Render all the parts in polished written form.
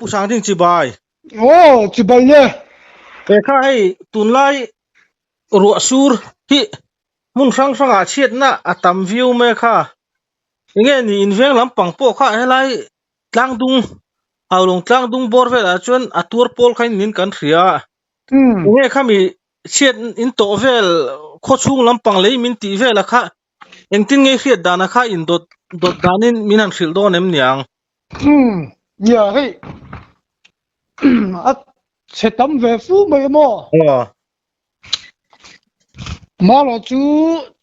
ผู้สางทิ้งจิบายโอ้จิบายเนี่ยข้าให้ตุนไล่รัวสูรที่มุนสังอาเชียดนะอัตมวิวเมค่าอย่างเงี้ยนี่อินเวงลำปังโปข้าให้ไล่ตั้งดุงเอาลงตั้งดุงบอร์เวลจนอัตัวโพลใครนินกันเสียอย่างเงี้ยข้ามีเชียดอินโตเวลโคชุงลำปังเลยมินตีเวลค่ะเอ็งทิ้งเงี้ยเชียดดานะข้าอินดดดานินมินันสิลโดนเอ็มเนี่ยอย่าให้อัดเสตัมเวฟูไม่หมอมาแล้วจู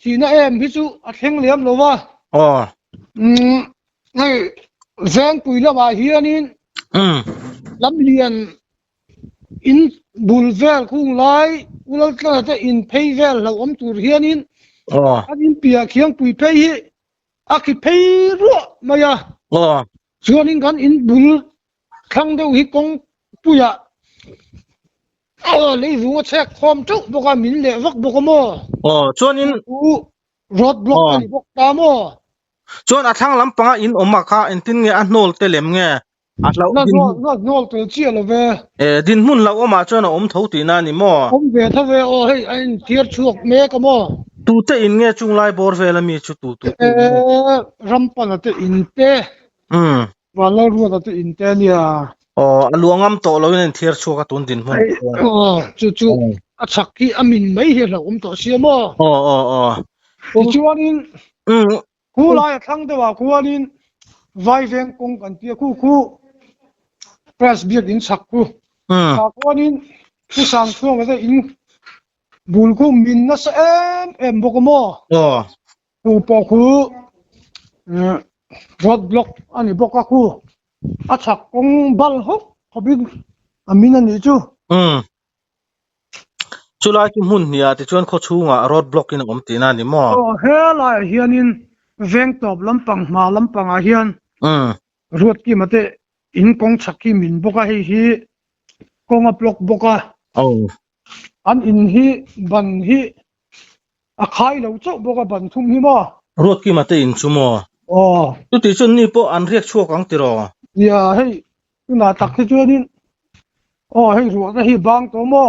จีน่าเอ็มพี่จูอัดเฮงเลี้ยมหรอวะให้แซงปุยละมาเฮียนินลำเลียนอินบุลเวลคุ้งไล่อุลก็จะอินเพย์เวลเราอมตูเฮียนินอันอินเปียเคียงปุยเพย์อักเพย์รัวมาอย่าส่วนอินกันอินบุลครั้งเดียวฮิกงปุยอะเลยรู้ว่าเช็คความจุบกมินเละวักบกมอส่วนอินรถบล็อกอันบกตามอส่วนทางลำปังอินอมมาค่ะอินตินเงอันโนลเตเลมเงอัดเราดินโนลเตเจียลเวดินมุนเราอมมาจนอมเท่าตีนานี่มอมเวทเวโอให้อินเทียร์ชวกเมกมอตูเตอินเงจุงไลบอร์เวลมีชุตูรำปันเตอินเตวันเรารู้ว่าเตอินเตเนี่ยลวงอำโตเราเนี่ยเทียร์ชวกตุนดินมุนจู่ชักกี้อามินไม่เห็นเราโตเสียมอจวนอินคู่ไล่ทั้งเดียวคู่อินไวเวงกงกันเตียคู่เพรสเบียกินสักคู่คู่อินผู้สังช่วงนั้นอินบุลคู่มินนัสเอ็มบกมอคู่ปอคู่รถบล็อกอันนี้บกคู่อาชักกงบัลฮกขบินอามินันนี่จู่จุลาที่มุนเนี่ยที่ชวนเขาชูงอ่ะรถบล็อกอินอมตีนานี่มอเฮล่าเฮียนินเวงตอบลำปังมาลำปังอาเฮียนรถกี่มาเตอินกงชักกี่มินบกให้ฮีกงอับล็อกบกอันอินฮีบันฮีอาขายเราเจ้าบกบันทุ่มฮีมอรถกี่มาเตอินชูมอตุติชนนี่พออันเรียกชั่วกังติรออย่าให้น่าตักที่ชวนนินให้รัวก็ให้บางตัวมอ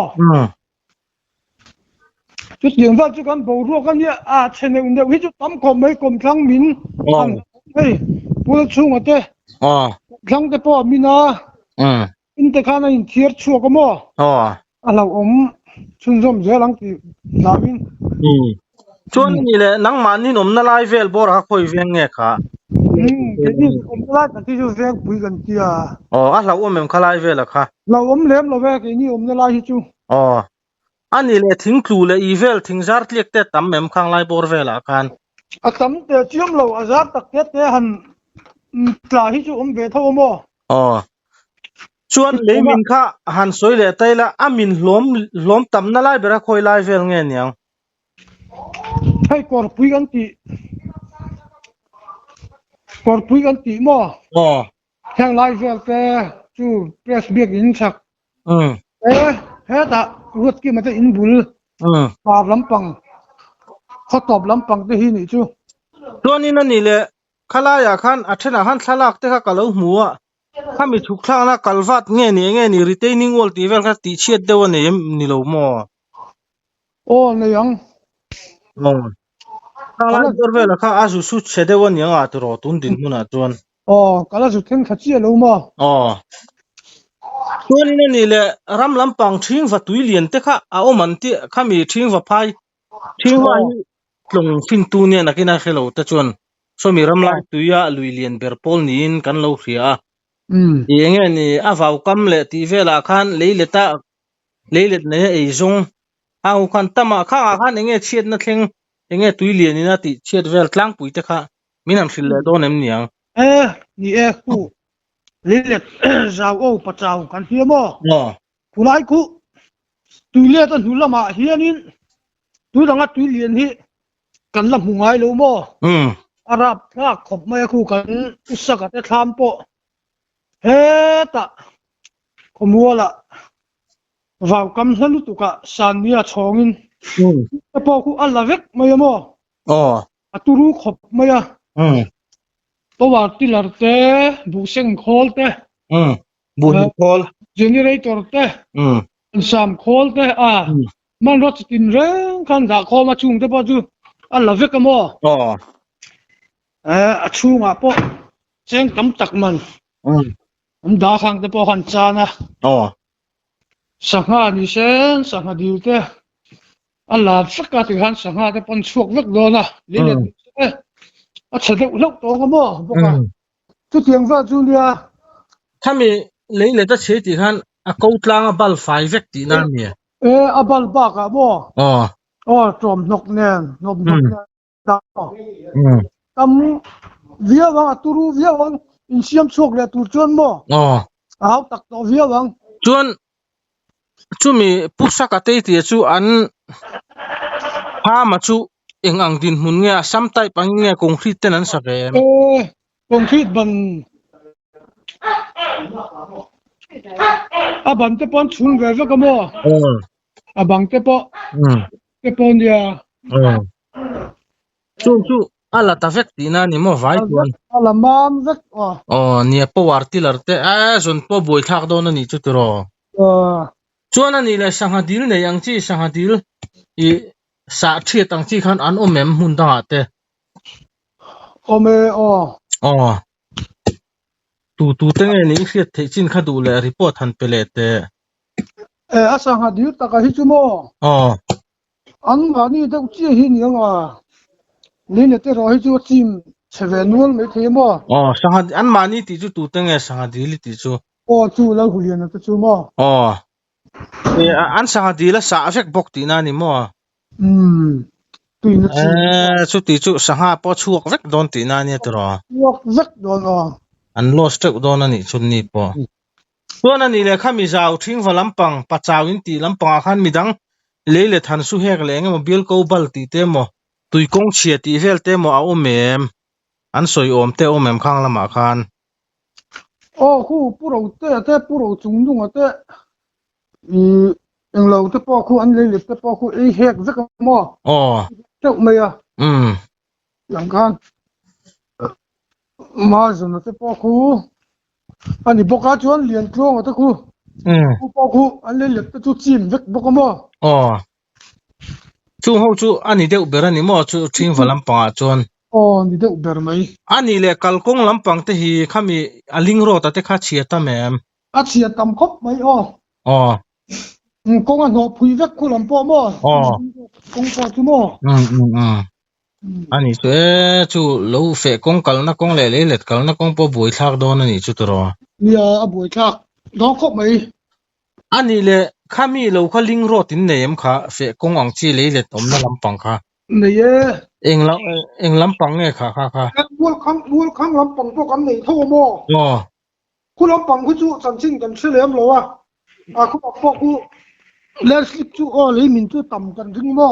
จุดอย่างว่าจุดกันบ่รัวกันเนี่ยเช่นเดียววิจุตั้มคอมไม่กลมทั้งมินเฮ้ยพูดชุ่งอ่ะเจ้ทั้งแต่พอมินาอินเตคานาอินเทียร์ชัวก็มอเราชุนจมเจลังที่นาวินชวนนี่แหละนังมันนี่นมนาลายเวลบอร์ฮักคอยเวียงเงี้ยค่ะนี่อมนาลายกันที่จะเวียงปุยกันที่เราอมขลายเวลละค่ะเราอมเลี้ยมเราเวกนี่อมนาลายที่จู่อันนี้เลยทิ้งครูเลยอีเวลทิ้งจาร์เล็กแต่ตั้มเอ็มข้างไล่บอร์เวลอาการตั้มแต่เชื่อมเราจาร์ตักเตะหันกลายที่จู่เวทเอาโม่ชวนเลยมินค่ะหันสวยเลยแต่ละมินล้มตั้มนั่นไล่เบระคอยไล่เวลเงี้ยยังให้กอดปุยกันตีโม่แข่งไล่เวลแต่จู่เพรสเบียกินชักเฮ้แต่รถกี่มันจะอินบุลตอบลำปังเขาตอบลำปังที่หินี่จู่ตัวนี้นั่นนี่แหละข้าลายขันอัศนาหันสลักแต่ข้ากะเล่าหัวข้ามีทุกครั้งนะกัลวัดเงี้ยนี่รีเทนนิ่งวอลตีเวลข้าตีเชียดเดวันเนี่ยนี่เราหม้อเนี่ยยังข้าลายตัวเวลข้าอาจุสุดเชดเดวันยังอาตัวรอตุนดินมุนาจวนก็แล้วสุดเท่งขัดเจียเราหม้อตัวนี้นี่แหละรำลำปังทิ้งวัตถุเลียนแต่ข้ามันที่ข้ามีทิ้งวัดพายทิ้งไว้ลงฟินตูเนี่ยนักกินอะไรเราแต่จวนสมัยรำลายตุยาลุยเลียนเบอร์พอลนี่กันเราเสียอย่างเงี้ยนี่ฟ้าวกำเลยที่เวลาขันเลยเลต้าเลยเลตเนี่ยไอ้จงขันตั้มข้างขันอย่างเงี้ยเชียดนั่นเองอย่างเงี้ยตุยเลียนนี่นะที่เชียดเวลกลางปุยแต่ข้ามีน้ำสิลเลยโดนเนี่ยนี่นี่กูเลยเลตเจ้าปัจเจ้ากันเทียมกูไล่กูตุยเลียนตุยละมาเฮียนินตุยตั้งแต่ตุยเลียนที่กันละหัวไอ้ลูโม่อารับพระขบไม่คู่กันอุศกัดทำโปเฮตะขมัวละว่าวกำสันลุตุกะสันเนี่ยชงินแต่พอคู่อัลลาเวกไม่ยอมอัตุรุขบไม่ยตัวที่หลังเตะบุเซงโคลเตะ บุญคอล generator เตสามโคลเตมันรถตินเร่งคันดาคอมาชุงเตปอจูอันละเวกมอชุงปอเจงตำตักมันดาขังเตปอคันจานะสังหานี่เซนสังหาดิวเตอันละสักกะติหันสังหาเตปอนชวกเวกโดนะลิเลอัดเสด็จลกตัวก็มอบอกว่าจุดเทียงว่าจูเลียถ้ามีเลยจะเชื่อที่หันกูตลางบัลไฟเวกตีนั่นเนี่ยบัลบากอะมอจอมนกแนนนกแนนดาเวียวังตุรูเวียวังอินเสียมชวกเลยตุจวนมอเอาตักตัวเวียวังจวนจูมีผู้สักเตยที่จูอันพามาจูเองอังดินมุนเงียซ้ำไตปังเงียคงครีตนั้นสักคงครีตบันบังเตปอนชุนเวฟก็มอบังเตปอนเดียจูอัลลัตเวกตีนั่นนี่มอไว้จวนอัลลัมามเวกเนี่ยปวาร์ติลร์เตจนปวบุยทักโดนนี่จุดรอจวนนี่เลยสังหาดิลเนี่ยยังที่สังหาดิลอีสาธิตตั้งที่ขันอันอมเมมหุ่นต่างเตเมตูตั้งเองนี่เสียที่จินขัดูเลยรีพอร์ตหันไปเลยเตสังหาดิลตะกะฮิจุโมอันมานี่ต้องเจียหินยังนี่เนี่ยเตรอฮิจุจิมเชเวนวลไม่เทมสังหาอันมานี่ที่จูตูตั้งสังหาดิลที่จูจูแล้วหุเรียนนะจูโมอันสังหาดิลสาเฟกบอกตีนั่นนี่มอตุยนะสุดที่จูสังหาพอชัวเวกโดนตีนั่นเนี่ยตัวเวกโดนอัน lost โดนนี่ชุดนี้ปอตัวนั้นนี่เลยข้ามีเจ้าทิ้งฝรั่งปังปัจจาวินตีลำปังขันมีดังเลยทันสุเฮกเลยงั้นมันเบลกูบัลตีเตมอตุยกงเชียตีเฟลเตมอเอาเมมอันสวยอมเตอเมมข้างละมาขันคู่ผู้เราเตผู้เราจุงดุงเตเองเราเตปอคู่อันเลยเตปอคู่เฮกสักมอเจ้าเมียอย่างกันมาจนเตปอคู่อันนี้บอกว่าชวนเรียนครูมาตะคู่ปอคู่อันเลยเตจุจิมเวกบอกมอจูเขาจูอันนี้เด็กเบรนี่มอจูทิ้งฝรั่งปังจวนนี่เด็กเบรไหมอันนี้เลยกัลกงลำปังเตหีข้ามีอลิงโรตเตข้าเชียตแมมเชียตำคบไหมกงอันหัวพุยเวกคู่ลำปอมกงปอจูมอันนี้จูลูเฟกงกัลนักกงเล่เล็ดกัลนักกงปอบุยทักโดนนี่จุดรอเนี่ยบุยทักน้องคบไหมอันนี้เลยข้ามีลูกเขาลิงโรตินเนมค่ะเฟกงอังชีเล็ดอมนั่งลำปังค่ะเนี่ยเอ็งลำปังเนี่ยค่ะวัวข้างลำปังพวกกันนี่ทั่วมอคุณลำปังคุณจูสันชิงกันเฉลี่ยมหรอวะคุณบอกพวกคุณเล่นสลิปจูเลยมินจูต่ำกันถึงมอ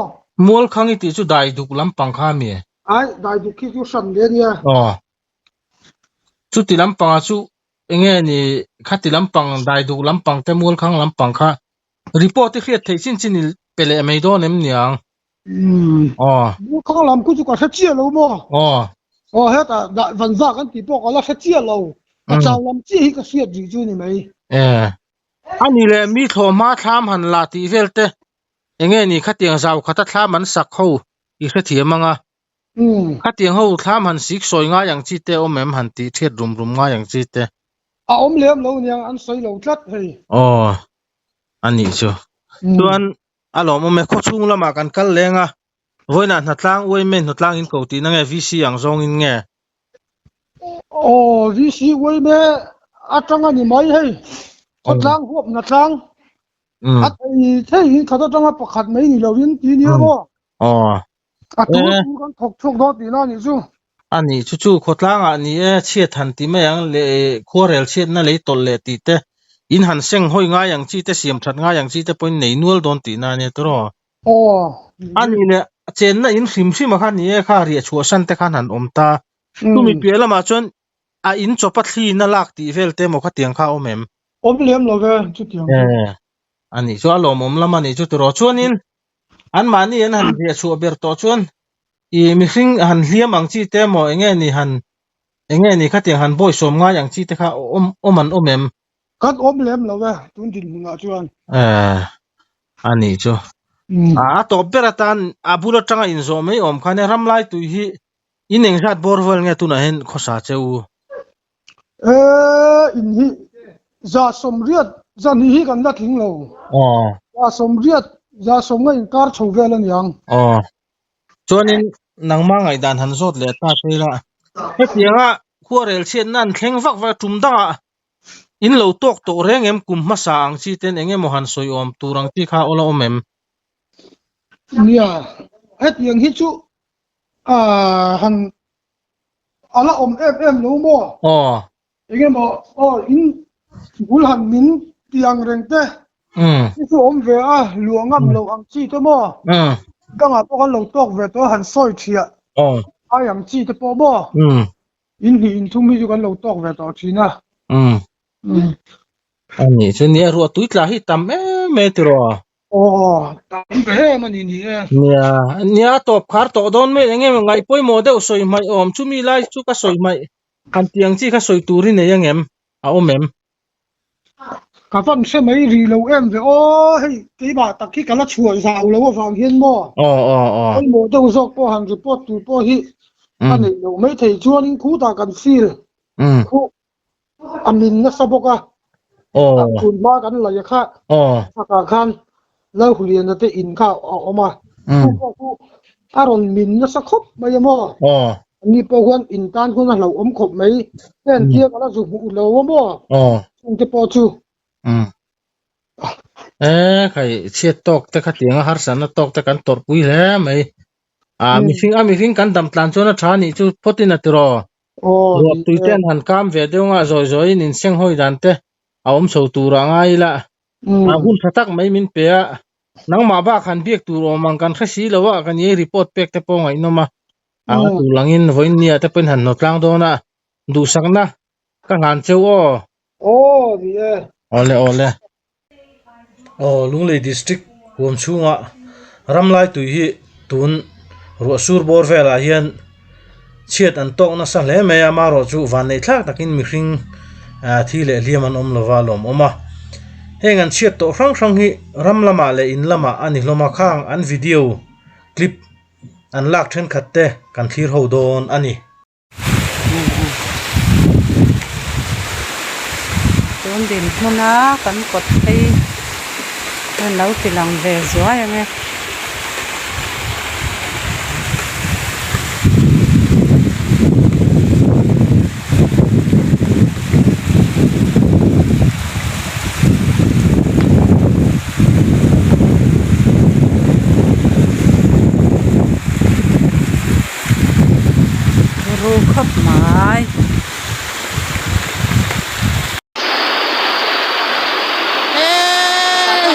มัวข้างนี้ที่จูได้ดูลำปังข้ามีได้ดูคิดจูสันเดียเนี่ยจูติลำปังจูเองนี่ขัดติลำปังได้ดูลำปังแต่มัวข้างลำปังค่ะรีพอร์ตที่เครียดที่ชินเปลี่ยนไม่โดนเอ็มเนี่ยมัวข้างลำคุณจูก็เสียแล้วมอเฮ้แต่วันซักกันที่พวกเราเสียแล้วเจ้าลำจีก็เสียจูนี่ไหมอันนี้เลยมีโทมาทามหันลาตีเวลเตยังไงนี่ขัดเตียงเจ้าขัดทามันสักเขาอีกเทียมังขัดเตียงเขาทามหันสิกสวยง่ายอย่างจีเตอมแมมหันตีเทียดรุมง่ายอย่างจีเตอมเลี้ยมเราเนี่ยอันสวยเราจัดเฮ้ยอันนี้ชัวส่วนอารมณ์มันเขาชุ่งละมากันกันเลยอ่ะวันนั้นนัดล้างวันเมนนัดล้างอินเกาตีนั่งวิซีอย่างซองอินเงี้ยวิซีวันเมนอาจังอันนี้ไม่ให้นัดล้างพวกนัดล้างใช่เขาต้องมาประคัดไม่นี่เราวินทีนี้บ่ตัวกันถกชกดอตีนั่นนี่จู่อันนี้จู่ๆขดล้างอันนี้เชียทันทีไม่ยังเลยขั้วเรลเชียนั่นเลยตเลยตีเตอินหันเซ็งห้อยง่ายอย่างจีเตเสียมชัดง่ายอย่างจีเตเป็นไหนนัวโดนตีนั่นเนี่ยตัวอันนี้เนี่ยเจนน่ะอินฟิมชิมาขันนี้ข้าเรียชัวชันแต่ขันหันตาตู้มีเปียละมาจนอินจบปัตลีนั่นลักตีเฟลเตมอขัดเตียงข้าวเมมเลี้ยมเราก็จุดเดียวอันนี้ชัวลมละมันนี่จุดรอชวนนินอันมานี่หันเรียชัวเบอร์โตชวนมีสิ่งหันเลี้ยมอังจีเตมอเงี้ยนี่ขัดเตียงหันบ่อยสมง่ายอย่างจีเตข้ามันเมม kan om lem lo we tun din nga chuan ani chu to beratan abula tanga in zo mai om khane ramlai tu hi ineng zat borwal nge tu na hen khosa cheu in hi za somriat zan hi kan na thing lo za somriat za somnga in kar chhovelan yang chuanin nangma ngai dan han zot le ta thela hetianga khuarel chen nan thleng vak wa tumdanga in lo tok to rengem kum ma sang chi ten enge mo han soi om turang ti kha ola omem nia het yang hi chu han ala om em lo mo enge mo in bul han min tiang rengte chu om ve luangam lo ang chi to mo kanga po kan lo tok ve to han soi thia ayang chi te po mo in hi in thumi ju kan lo tok ve to thina ani chunia ru tuitla hi tam me tro tam be mani ni nia top khar to don me enge ngai poi mo de soi mai om chumi lai chu ka soi mai kan tiang chi ka soi turi ne yang em omem ka fan se mai ri lo em ve hei ti ba takki kala chuai sa lo wang hian mo oi mo de zok po han report tu po hi ani lo mai thei chuan in khu ta kan feel khu amin na saboka kun ma kan la ya kha ka khan lo hulian na te in kha oma khu aron min na sakhop mai mo ni po huan in tan khu na lo om khop mai ten kia kala zu hu lo mo chung te po chu khai chiat tok te khatianga har san tok te kan tor pui le mai mi fing kan dam tlan chona thani chu photina tro ro tuiten han kam ve deunga zoi nin seng hoi dan te aom so turanga ila hun thatak mai min pe nang ma ba khan biek tu ro mang kan khasi lawa kan ye report pek te po ngai noma tu langin voin nia te pen han no tlang dona du sakna ka ngan cheu ye ole Lunglei district hum chunga ramlai tu hi tun ro sur bor vela hian chiat an tok na sa hle me ama ro chu van nei thlak takin mi hring thi le liam an om lova lom oma hengan chiat to rang hi ramlama le in lama ani hloma khang an video clip an lak then khatte kan thlir ho don ani don din thuna kan kot thei kan lau tilang ve zua yange ru khop mai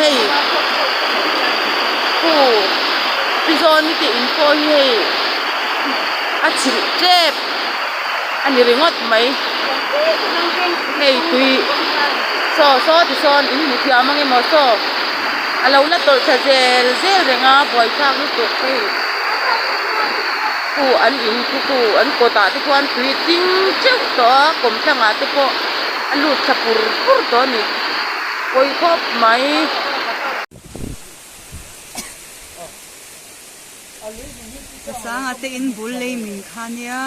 hei chil trep ani ringot mai hei tui so ti son in mu thia mangi mo so alo la tol cha zel renga boy thak lu tok hei an in ku an ko ta ti kwan tui ting cheu to kom thanga te po an lut chapur to ni koi khop mai sang ate in bul lei min khania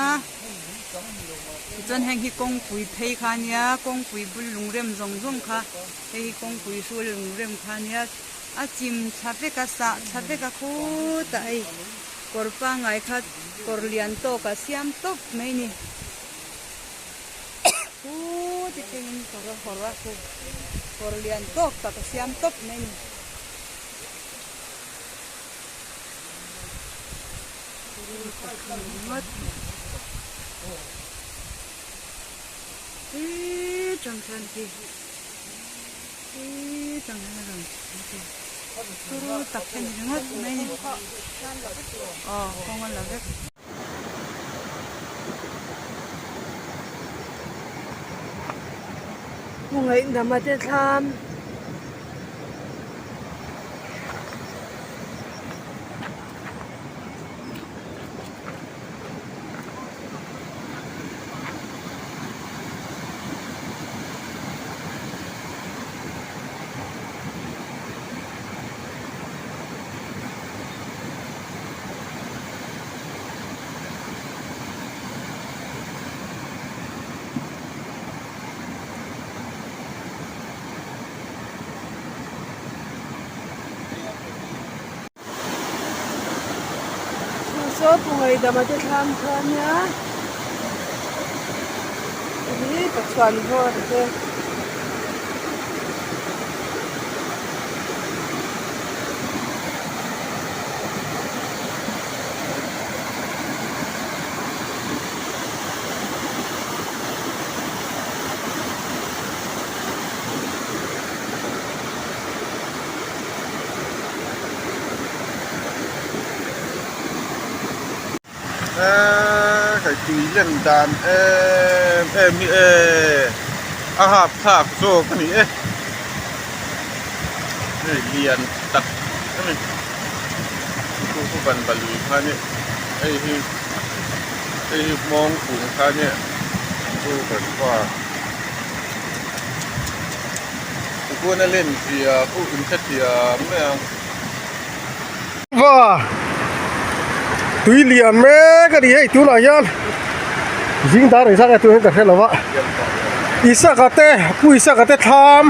chon heng hi kong pui thei khania kong pui bul lungrem zong kha hei kong pui sul lungrem khania a chim chape ka sa chape ka khu tai korpa ngai kha korlian to ka siam top mai ni khu ti tin korra khu korlian to ka siam top mai ni Trong thân thì trong thân rồi tôi tập thành những hết này không ăn là cái một ngày đã mà chơi tham so pungai damate tham khanya ni patwan ho te cái lên đàn hạp thạc số cái này liền đặt cái nàyกูบันบลีค่ะเนี่ยไอ้มองขุนค่ะเนี่ยกูแบบว่ากูน่าเล่นเสียกูอุ่นเสียเมื่อว่าตุยเลียนแม่ก็ดีให้ตุนอายันยิงตาได้สักตัวให้กันแล้ววะอิสกะเตผู้อิสกะเตทาม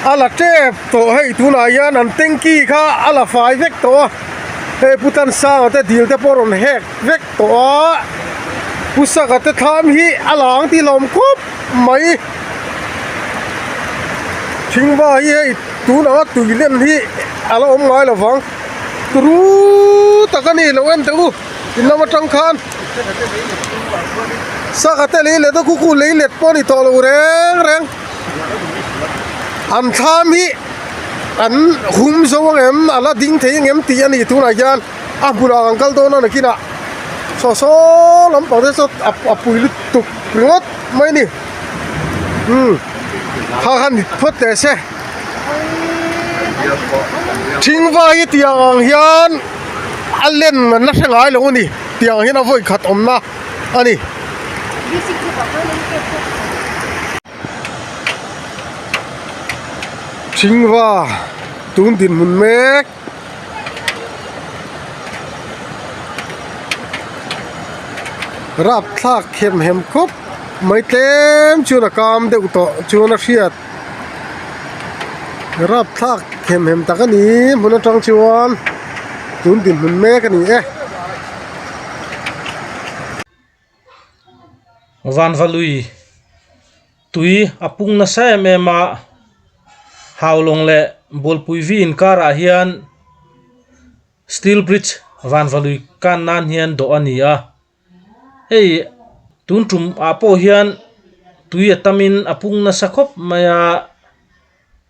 อะละเจ็บโตให้ตุนอายันอันเต็งกี้ค่ะอะละฝ่ายเวกตัวเฮ้พุตันซาเตดิลเตปอรอนเฮกเวกตัวผู้สกะเตทามฮีอะหลังที่ลมคุบไม่ทิ้งว่าให้ตุนอาตุยเล่นที่อะละอมง่ายละฟังรู้ตะกันนี่เราเอ็นแต่กูอินน้ำมันจังคันสักแต่เลยเลยต้องกูเลยเล็ดปอนี่ต่อเราแรงอันทามีอันหุ่มสว่างเอ็มอะไรดิ้งเทียงเอ็มตีอันนี้ทุนอาจารย์อ่ะบุราอังกัลโดนั่นกินอ่ะโซ่ลำปางเดสอับปุยลุตุกปริงดไม่นี่ข้าขันพุทธเสทิ้งไว้ที่อ่างเฮียนอันเล่นมันน่าเสียดายเลยนี่ที่อ่างเฮียนเอาไว้ขัดอมนะอันนี้ทิ้งว่าตุนดินมุนเมกรับทากเข้มเห็มครบไม่เต็มชูนักกามเด็กต่อชูนักเชียดรับทากเข้มเห็มตะกันนี้มุนจังชวนตุนดินมุนเมกกันนี่van valui tui apung na sa mema haulong le bolpui vi in kara hian steel bridge van valui kan nan hian do ania ei tun tum apo hian tui atamin apung na sakhop maya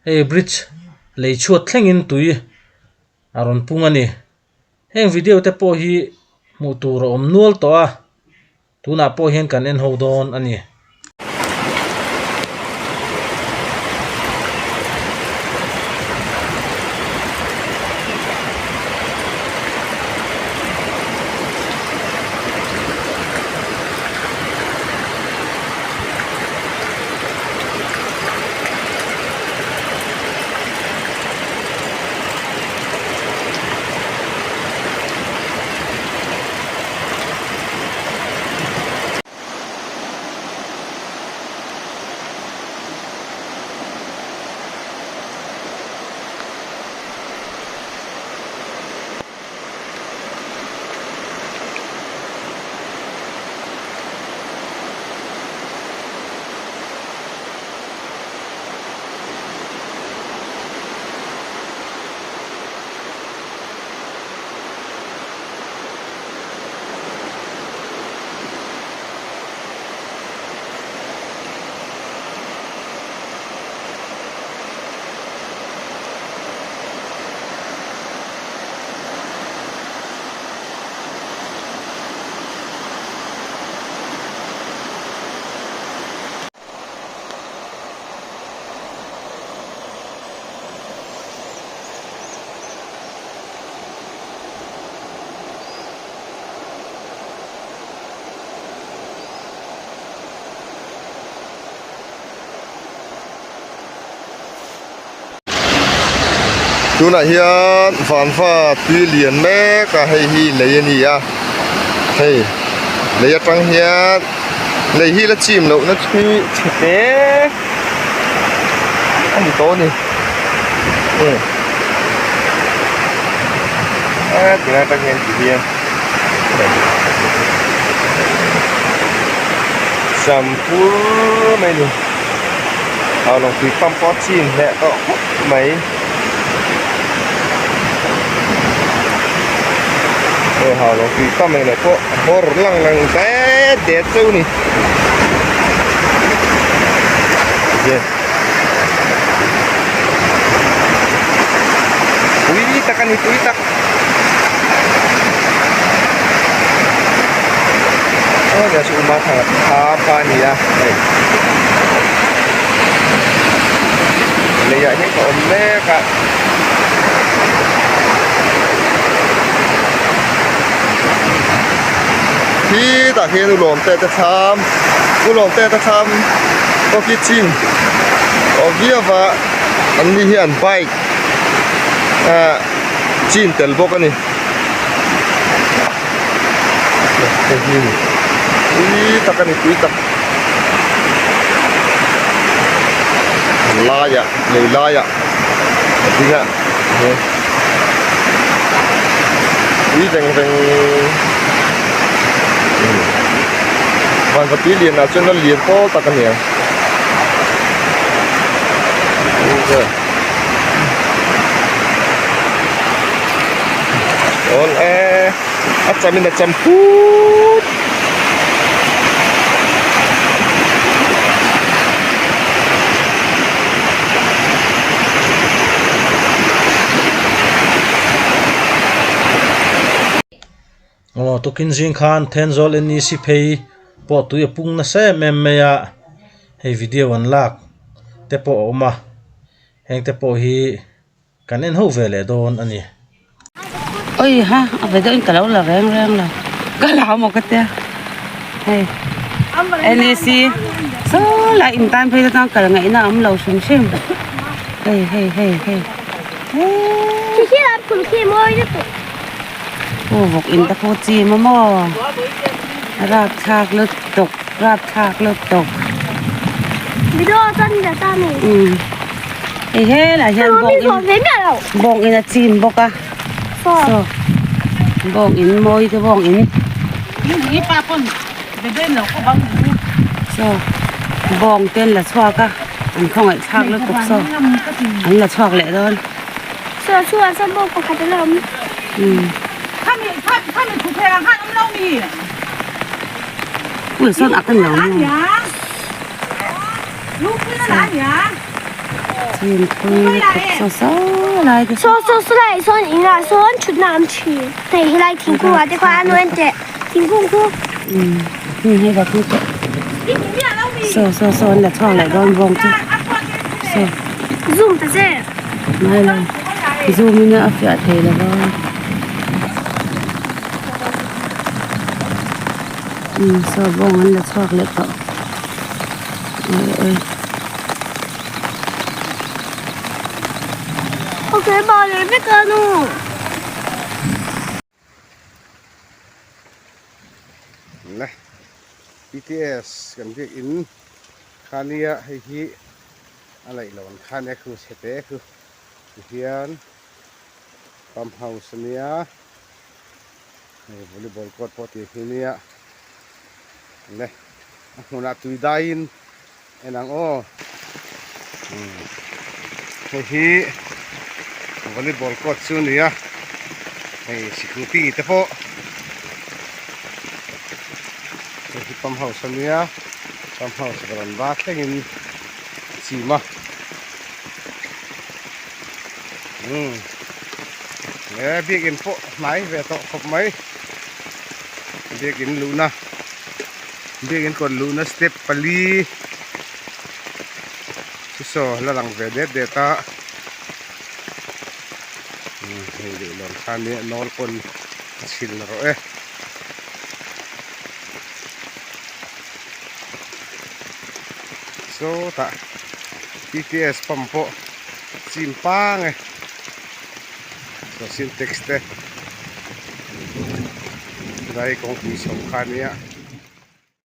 ei bridge lei chuat thlengin tui aron pungani heng video te po hi mu tur om nual to a tuna po hian kan en hodon ani tuna hian van fa tui lian me ka hei hi lei ani a hei lei atang hian lei hi la chim lo na thi te ani to ni kina tang hian ti hian Sampul mai ni. Ao long pi pam pot chin le to mai. Hào long pi pam mai le ko hor lang te de tu ni. Ye. Ui takan ni ui tak. Oh, dia cuma sangat apa ni ya. Lihatnya kok mereka. Kita kira lom teh tam, lom teh tam, kok kicing. Oh dia apa? Ani hian baik. Chin telbok ni. Begini. Takan itu tak layak, layak. Tidak. Ini teng Van Pavilion National Lian po takan ya. All at samin na campur. Tukin jing khan tenzol en si phei po tu pung na se mem meya hei video an lak te po oma heng te po hi kan en ho vele don ani oi ha ave do in kalau la reng la kalau mo ka te hey NEC so la in tan phei ta kal ngai na am lo sum sim hey Chị làm cùng khi môi đó. ô vok in ta ko chi mo rap thak lut tok Video chân là ta này. he la hian Bông in bong in a chim boka so bong in moi te bong in ni pa pon be den lo ko bang so bong ten la chwa ka an khong ai thak lut tok so an la chwak le don Xưa xong bông có khá lắm. Kami thuộc về hàng ông lâu mì. ui son akan lo Lúc cái nó nhá. chim pui so lai cái Số lại son in là son chút nam chi. Thầy lại听过啊，这块安稳的，听过过。hay gặp như so là chwak le don bong tu so Zoom ta sẽ. mai la zoom ni afia thei la ba so bong an la chwak le to oi Ok, bỏ lên biết cơ nu. Nah, BTS kan việc in khania hay hi alai lon khania khu sete khu hian pump house nia volleyball court poti hinia le huna tuidain enang o hi volleyball court chu nia hey security te po hi pump house nia pump house baran ba tengin chima biết in phố máy về tọ hộp máy biết in luna biết in còn luna step pali so là lang về để ta để làm khan này nol con xin rồi so ta BTS pampo simpang so syntax te dai kong pi som khan ya